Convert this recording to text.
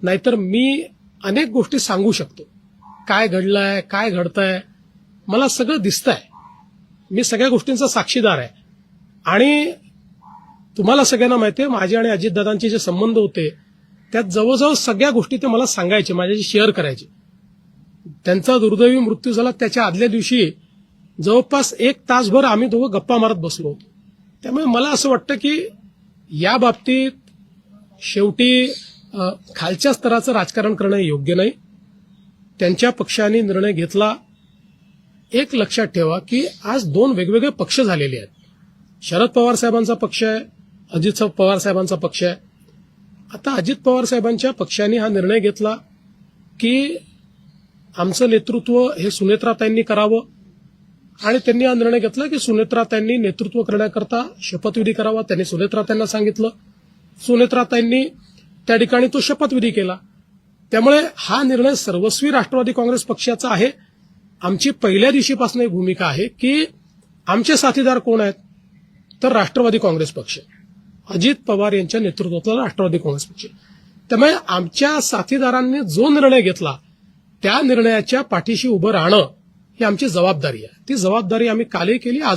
नाहीतर मी अनेक गोष्टी सांगू शकतो. काय घडलंय, काय घडतंय, मला सगळं दिसतंय. मी सगळ्या गोष्टींचा साक्षीदार आहे. आणि तुम्हाला सगळ्यांना माहिती आहे, माझे आणि अजितदादांचे जे संबंध होते त्यात जवळजवळ सगळ्या गोष्टी ते मला सांगायचे, माझ्याशी शेअर करायचे. त्यांचा दुर्दैवी मृत्यू झाला त्याच्या आदल्या दिवशी जवळपास 1 तासभर आम्ही दोघं गप्पा मारत बसलो होतो. त्यामुळे मला असं वाटतं की या बाबतीत शेवटी खालच्या स्तराचं राजकारण करणं योग्य नाही. त्यांच्या पक्षाने निर्णय घेतला. एक लक्षात ठेवा की आज 2 वेगवेगळे पक्ष झालेले आहेत. शरद पवार साहेबांचा पक्ष आहे, अजित पवार साहेबांचा पक्ष आहे. आता अजित पवार साहेबांच्या पक्षाने हा निर्णय घेतला की आमचं नेतृत्व हे सुनेत्राताईंनी करावं आणि त्यांनी हा निर्णय घेतला की सुनेत्राताईंनी नेतृत्व करण्याकरता शपथविधी करावा. त्यांनी सुनेत्राताईंना सांगितलं, सुनेत्राताईंनी त्या ठिकाणी तो शपथविधी केला. त्यामुळे हा निर्णय सर्वस्वी राष्ट्रवादी काँग्रेस पक्षाचा आहे. आमची पहिल्या दिवशीपासून एक भूमिका आहे की आमचे साथीदार कोण आहेत, तर राष्ट्रवादी काँग्रेस पक्ष, अजित पवार यांच्या नेतृत्वातला राष्ट्रवादी काँग्रेस पक्ष. त्यामुळे आमच्या साथीदारांनी जो निर्णय घेतला त्या निर्णयाच्या पाठीशी उभं राहणं ही आमची जबाबदारी आहे. ती जबाबदारी आम्ही कालही केली, आज